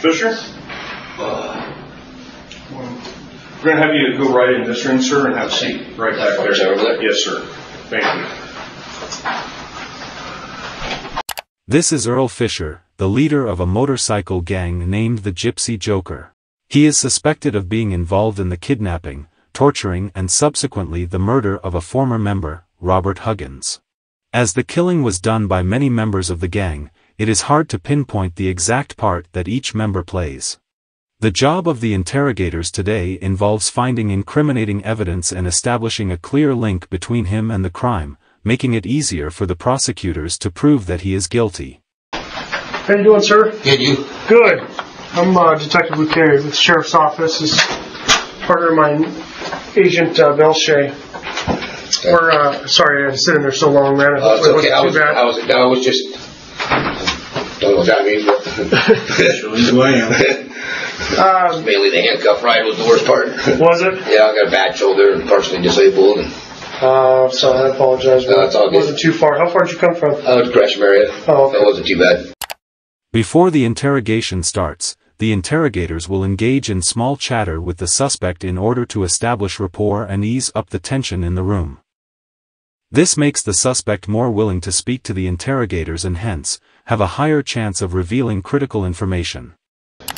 Fisher? We're going to have you go right in this room, sir, and have a seat right back there. Yes, sir. Thank you. This is Earl Fisher, the leader of a motorcycle gang named the Gypsy Joker. He is suspected of being involved in the kidnapping, torturing and subsequently the murder of a former member, Robert Huggins. As the killing was done by many members of the gang, it is hard to pinpoint the exact part that each member plays. The job of the interrogators today involves finding incriminating evidence and establishing a clear link between him and the crime, making it easier for the prosecutors to prove that he is guilty. How you doing, sir? Good, you? Good. I'm Detective Bouquet with the Sheriff's Office. This is partner of mine, Agent Belche. We're sorry I had to sit in there so long, man. It's okay. I was just don't know what that means, but Surely who I am. mainly the handcuff ride was the worst part. Was it? Yeah, I got a bad shoulder and partially disabled. And sorry, I apologize. It's all good. It wasn't too far. How far did you come from? I went to Gresham area. Oh, okay. That wasn't too bad. Before the interrogation starts, the interrogators will engage in small chatter with the suspect in order to establish rapport and ease up the tension in the room. This makes the suspect more willing to speak to the interrogators and hence, have a higher chance of revealing critical information.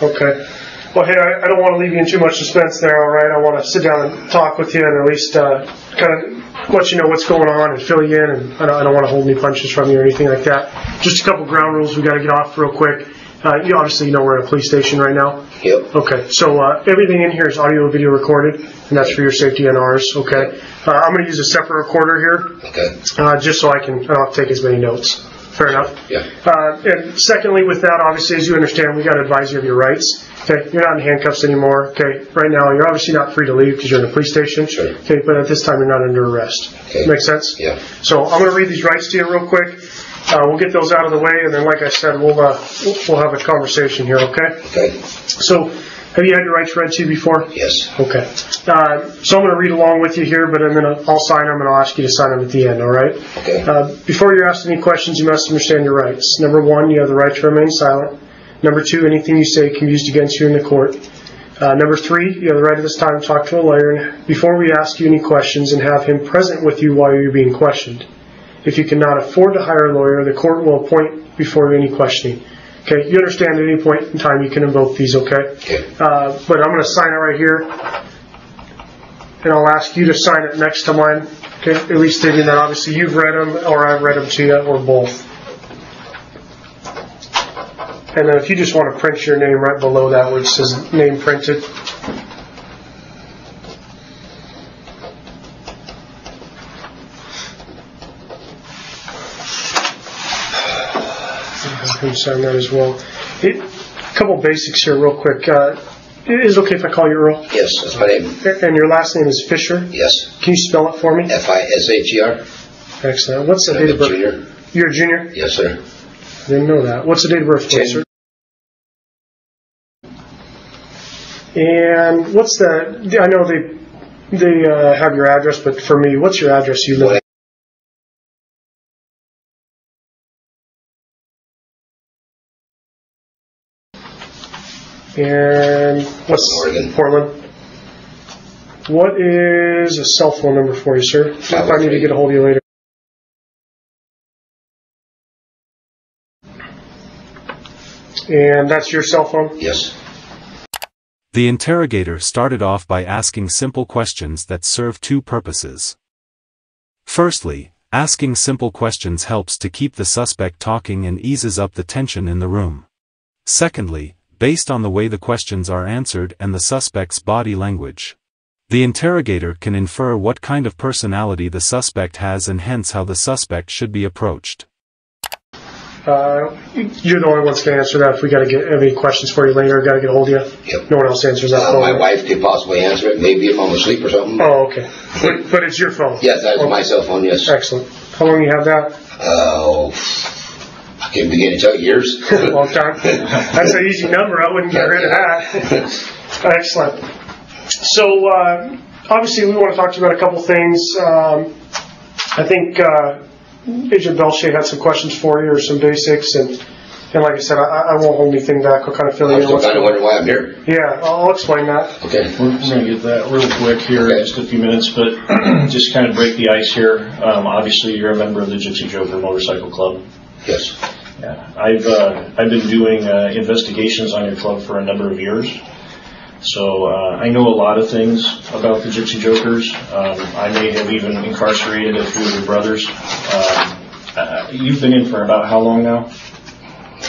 Okay. Well, hey, I don't want to leave you in too much suspense there, all right? I want to sit down and talk with you and at least kind of let you know what's going on and fill you in, and I don't want to hold any punches from you or anything like that. Just a couple ground rules we got to get off real quick. You obviously know we're at a police station right now. Yep. Okay, so everything in here is audio and video recorded, and that's for your safety and ours, okay? I'm going to use a separate recorder here, Okay. just so I don't have to take as many notes. Fair enough? Yeah. And secondly, with that, obviously, as you understand, we got to advise you of your rights. Okay, you're not in handcuffs anymore. Okay, right now, you're obviously not free to leave because you're in a police station. Sure. Okay, but at this time, you're not under arrest. Okay. Make sense? Yeah. So I'm going to read these rights to you real quick. We'll get those out of the way, and then, like I said, we'll have a conversation here. Okay? Okay. So, have you had your rights read to you before? Yes. Okay. So I'm going to read along with you here, but I'll sign them, and I'll ask you to sign them at the end. All right? Okay. Before you're asked any questions, you must understand your rights. Number one, you have the right to remain silent. Number two, anything you say can be used against you in the court. Number three, you have the right at this time to talk to a lawyer before we ask you any questions and have him present with you while you're being questioned. If you cannot afford to hire a lawyer, the court will appoint before any questioning. Okay, you understand at any point in time you can invoke these, okay? Okay. But I'm going to sign it right here, and I'll ask you to sign it next to mine, okay? At least stating that obviously you've read them, or I've read them to you, or both. And then if you just want to print your name right below that where it says name printed. I'll sign that as well. A couple basics here real quick. Is it okay if I call you Earl? Yes, that's my name. And your last name is Fisher? Yes. Can you spell it for me? Fisher. Excellent. What's the date of birth? Junior. You're a junior? Yes, sir. I didn't know that. What's the date of birth, please, sir? And what's I know they have your address, but for me, what's your address you live at? And what's Oregon. Portland? What is a cell phone number for you, sir? If I need to get a hold of you later. And that's your cell phone? Yes. The interrogator started off by asking simple questions that serve two purposes. Firstly, asking simple questions helps to keep the suspect talking and eases up the tension in the room. Secondly, based on the way the questions are answered and the suspect's body language, the interrogator can infer what kind of personality the suspect has and hence how the suspect should be approached. You're the only one that's going to answer that. If we got to get any questions for you later, got to get a hold of you. Yep. No one else answers that phone. My wife could possibly answer it, maybe if I'm asleep or something. Oh, okay. But it's your phone? Yes, that is my cell phone, yes. Excellent. How long you have that? I can't begin to tell you, years. A long time. That's an easy number. I wouldn't get rid of that. Excellent. So, obviously, we want to talk to you about a couple things. I think Agent Belche had some questions for you, or some basics, and And like I said, I won't hold anything back. I'll kind of fill you I'm in. still kind of wondering why I'm here. Yeah, I'll explain that. Okay. We're going to get that real quick here in just a few minutes, but just kind of break the ice here. Obviously, you're a member of the Gypsy Joker Motorcycle Club. Yes. Yeah. I've been doing investigations on your club for a number of years. So I know a lot of things about the Gypsy Jokers. I may have even incarcerated a few of your brothers. You've been in for about how long now?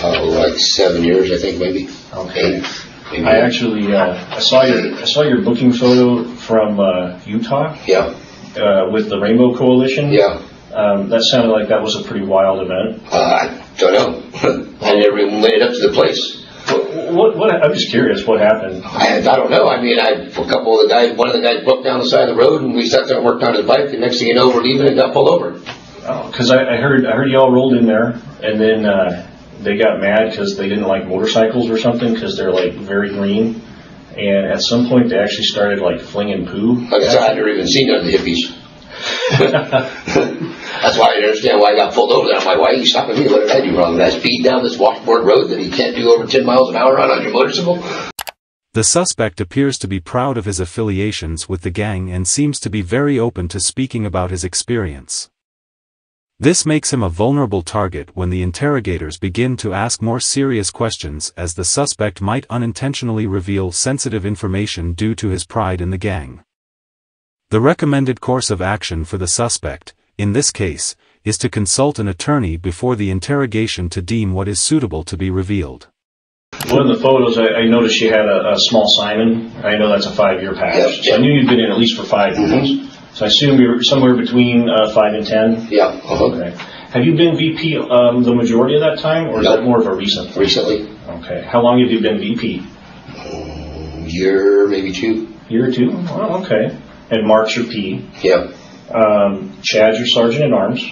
Like 7 years, I think, maybe. Okay. Maybe. I actually I saw your booking photo from Utah. Yeah. With the Rainbow Coalition. Yeah. That sounded like that was a pretty wild event. I don't know. I never even made it up to the place. What? I'm just curious. What happened? I don't know. I mean, one of the guys broke down the side of the road, and we sat there and worked on his bike. The next thing you know, we're leaving and got pulled over. Oh, because I heard y'all rolled in there, and then they got mad because they didn't like motorcycles or something because they're like very green. And at some point, they actually started like flinging poo. Like I said, I'd never even seen none of the hippies. That's why I didn't understand why I got pulled over there. I'm like, why are you stopping me? What did I do wrong? Did I speed down this washboard road that you can't do over 10 miles an hour on your motorcycle? The suspect appears to be proud of his affiliations with the gang and seems to be very open to speaking about his experience. This makes him a vulnerable target when the interrogators begin to ask more serious questions, as the suspect might unintentionally reveal sensitive information due to his pride in the gang. The recommended course of action for the suspect, in this case, is to consult an attorney before the interrogation to deem what is suitable to be revealed. One of the photos, I noticed you had a small Simon. I know that's a 5-year package. Yep. So I knew you'd been in at least for 5 years. So I assume you're somewhere between 5 and 10? Yeah. Uh-huh. Okay. Have you been VP the majority of that time, or is that more of a recent? Recently. Okay. How long have you been VP? Year, maybe 2. Year or 2? Oh, okay. And Mark's your P. Yeah. Chad's your Sergeant at Arms.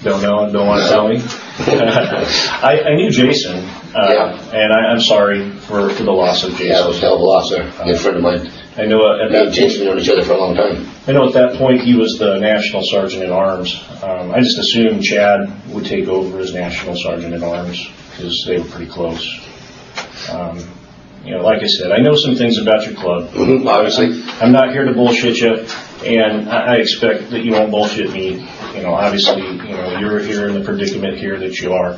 Don't know, don't want to tell me. I knew Jason, and I'm sorry for the loss of Jason. Yeah, it was a hell of a loss there. A good friend of mine. I know at that We've been known each other for a long time. I know at that point he was the National Sergeant at Arms. I just assumed Chad would take over as National Sergeant at Arms because they were pretty close. Like I said, I know some things about your club. Mm-hmm, obviously. I'm not here to bullshit you, and I expect that you won't bullshit me. Obviously, you're here in the predicament here that you are.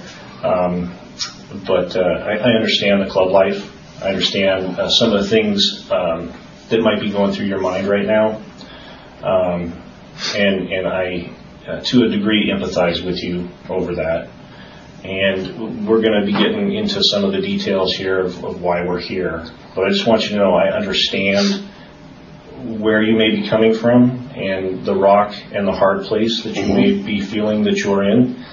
But I understand the club life. I understand some of the things that might be going through your mind right now. And I, to a degree, empathize with you over that. And we're going to be getting into some of the details here of why we're here. But I just want you to know I understand where you may be coming from and the rock and the hard place that you may be feeling that you're in.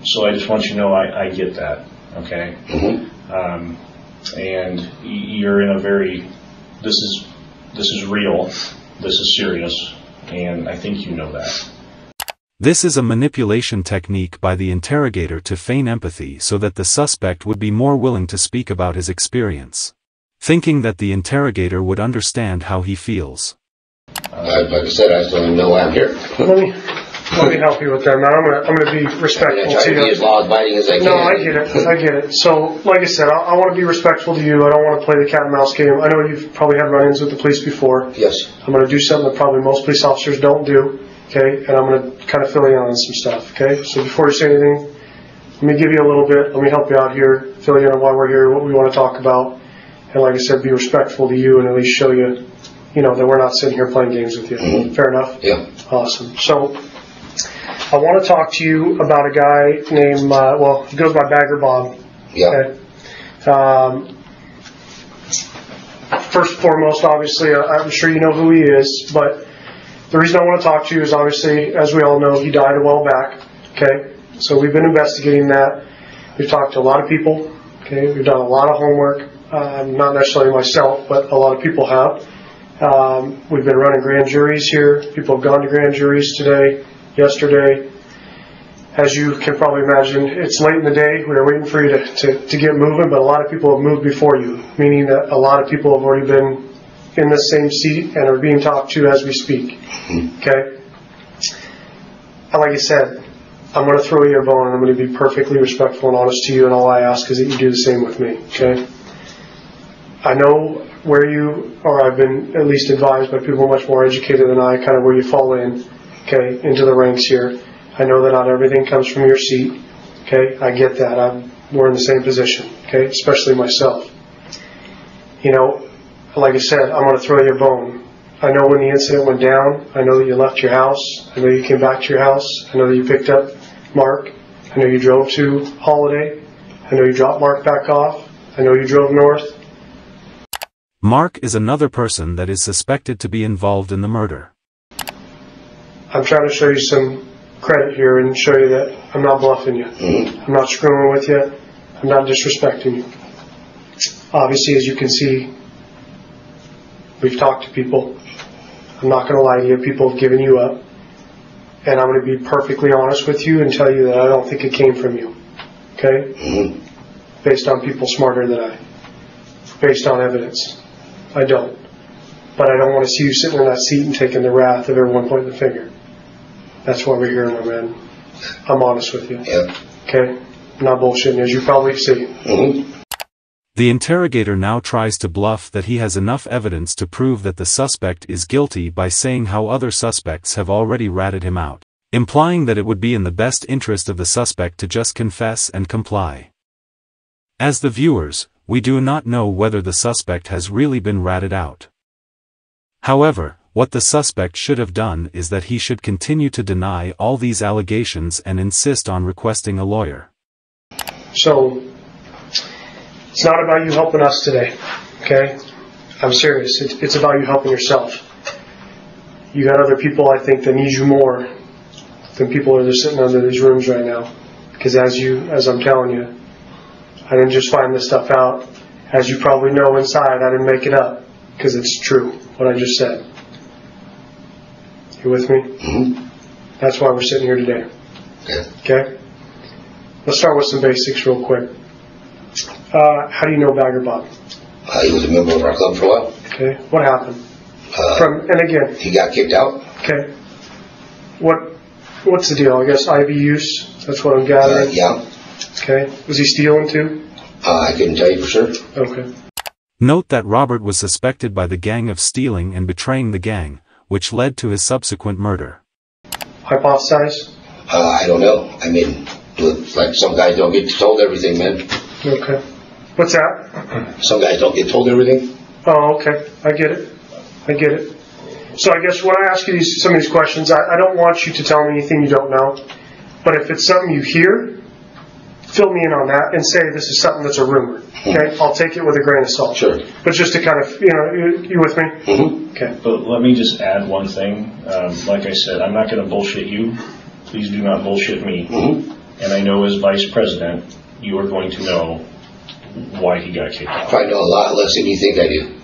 So I just want you to know I get that, okay? And you're in a very, this is real, this is serious, and I think you know that. This is a manipulation technique by the interrogator to feign empathy so that the suspect would be more willing to speak about his experience, thinking that the interrogator would understand how he feels. Like I said, I still don't know why I'm here. Let me help you with that. Now I'm going to be respectful try to to be you. as law-abiding as I can. No, I get it. So, like I said, I want to be respectful to you. I don't want to play the cat and mouse game. I know you've probably had run-ins with the police before. Yes. I'm going to do something that probably most police officers don't do. Okay, and I'm going to kind of fill you in on some stuff. Okay, so before you say anything, let me give you a little bit. Let me help you out here, fill you in on why we're here, what we want to talk about, and like I said, be respectful to you and at least show you, that we're not sitting here playing games with you. Fair enough? Yeah. Awesome. So, I want to talk to you about a guy named, he goes by Bagger Bob. Yeah. Okay. First and foremost, obviously, I'm sure you know who he is, but the reason I want to talk to you is obviously, as we all know, he died a while back. Okay. So we've been investigating that. We've talked to a lot of people. Okay. We've done a lot of homework. Not necessarily myself, but a lot of people have. We've been running grand juries here. People have gone to grand juries today, yesterday. As you can probably imagine, it's late in the day. We are waiting for you to get moving, but a lot of people have moved before you, meaning that a lot of people have already been in the same seat and are being talked to as we speak. Okay? And like I said, I'm going to throw you a bone, and I'm going to be perfectly respectful and honest to you, and all I ask is that you do the same with me, okay? I know where you, or I've been at least advised by people much more educated than I, kind of where you fall in, okay, into the ranks here. I know that not everything comes from your seat, okay? I get that. We're in the same position, okay, especially myself. You know, like I said, I'm going to throw you a bone. I know when the incident went down. I know that you left your house. I know you came back to your house. I know that you picked up Mark. I know you drove to Holiday. I know you dropped Mark back off. I know you drove north. Mark is another person that is suspected to be involved in the murder. I'm trying to show you some credit here and show you that I'm not bluffing you. I'm not screwing with you. I'm not disrespecting you. Obviously, as you can see, we've talked to people. I'm not going to lie to you. People have given you up. And I'm going to be perfectly honest with you and tell you that I don't think it came from you. Okay? Based on people smarter than I. Based on evidence. I don't. But I don't want to see you sitting in that seat and taking the wrath of everyone pointing the finger. That's why we're here, my man. I'm honest with you. Yeah. Okay? I'm not bullshitting, as you probably see. The interrogator now tries to bluff that he has enough evidence to prove that the suspect is guilty by saying how other suspects have already ratted him out, implying that it would be in the best interest of the suspect to just confess and comply. As the viewers, we do not know whether the suspect has really been ratted out. However, what the suspect should have done is that he should continue to deny all these allegations and insist on requesting a lawyer. So, it's not about you helping us today, okay? I'm serious. It's about you helping yourself. You got other people, I think, that need you more than people that are sitting under these rooms right now. Because as I'm telling you, I didn't just find this stuff out. As you probably know inside, I didn't make it up. Because it's true, what I just said. You with me? That's why we're sitting here today. Okay? Let's start with some basics real quick. How do you know Bagger Bob? He was a member of our club for a while. Okay. What happened? And again. He got kicked out. Okay. What's the deal? I guess IV use? That's what I'm gathering? Yeah. Okay. Was he stealing too? I couldn't tell you for sure. Okay. Note that Robert was suspected by the gang of stealing and betraying the gang, which led to his subsequent murder. Hypothesize? I don't know. I mean, like some guys don't get told everything, man. Okay. What's that? Some guys don't get told everything. Oh, okay. I get it. So I guess when I ask you some of these questions, I don't want you to tell me anything you don't know. But if it's something you hear, fill me in on that and say this is something that's a rumor. Okay? I'll take it with a grain of salt. Sure. But just to kind of, you with me? Okay. But let me just add one thing. Like I said, I'm not going to bullshit you. Please do not bullshit me. And I know as vice president, you are going to know why he got kicked out. I know a lot less than you think I do.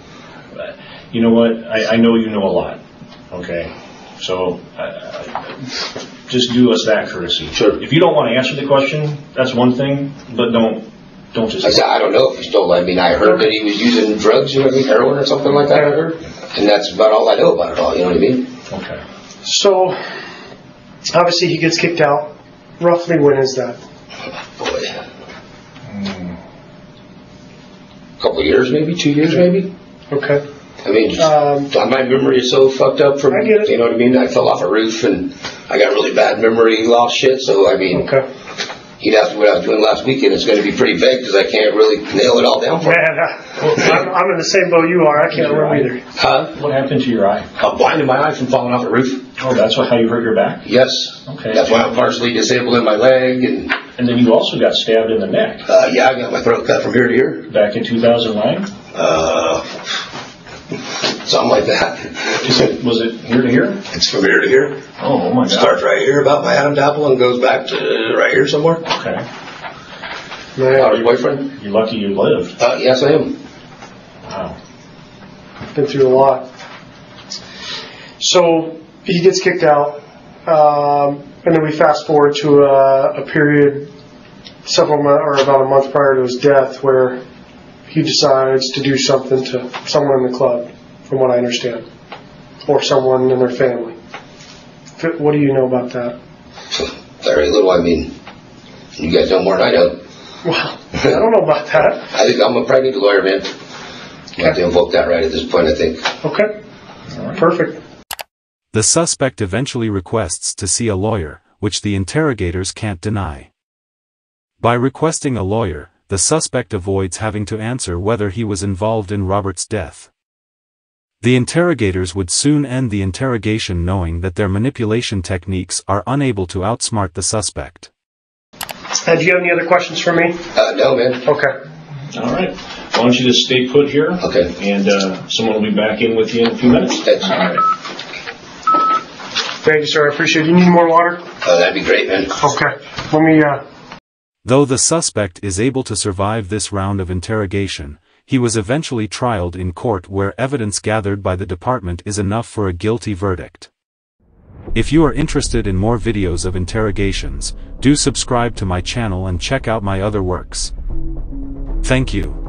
You know what? I know you know a lot. Okay? So just do us that courtesy. Sure. If you don't want to answer the question, that's one thing, but don't just... I don't know if he stole. I mean, I heard that he was using drugs, heroin or something like that, I heard. And that's about all I know about it all, you know what I mean? Okay. So, obviously he gets kicked out. Roughly when is that? Boy. A couple of years maybe? 2 years maybe? Okay. I mean, my memory is so fucked up from, I get it. You know what I mean? I fell off a roof and I got really bad memory loss shit, so I mean, He'd asked me what I was doing last weekend. It's going to be pretty vague because I can't really nail it all down for him. Man, I'm in the same boat you are. I can't remember either. Huh? What happened to your eye? A blind in my eye from falling off a roof. Oh, that's how you hurt your back? Yes. Okay. That's why I'm partially disabled in my leg. And then you also got stabbed in the neck. Yeah, I got my throat cut from here to here. Back in 2009? Something like that. Was it here to here? It's from here to here. Oh my God. Starts right here about my Adam's apple and goes back to right here somewhere. Okay. How's your boyfriend? You're lucky you lived. Yes, I am. Wow. Been through a lot. So he gets kicked out, and then we fast forward to a period several months or about a month prior to his death, where he decides to do something to someone in the club, from what I understand, or someone in their family. What do you know about that? Very little. I mean, you guys know more than I know. Well, I don't know about that. I think I'm a pregnant lawyer, man. I have to invoke that right at this point, I think. Okay. Perfect. The suspect eventually requests to see a lawyer, which the interrogators can't deny. By requesting a lawyer, the suspect avoids having to answer whether he was involved in Robert's death. The interrogators would soon end the interrogation knowing that their manipulation techniques are unable to outsmart the suspect. Do you have any other questions for me? No, man. Okay. All right. Why don't you just stay put here? Okay. And someone will be back in with you in a few minutes. Thanks. All right. Thank you, sir. I appreciate it. You need more water? That'd be great, man. Okay. Let me, Though the suspect is able to survive this round of interrogation, he was eventually trialed in court where evidence gathered by the department is enough for a guilty verdict. If you are interested in more videos of interrogations, do subscribe to my channel and check out my other works. Thank you.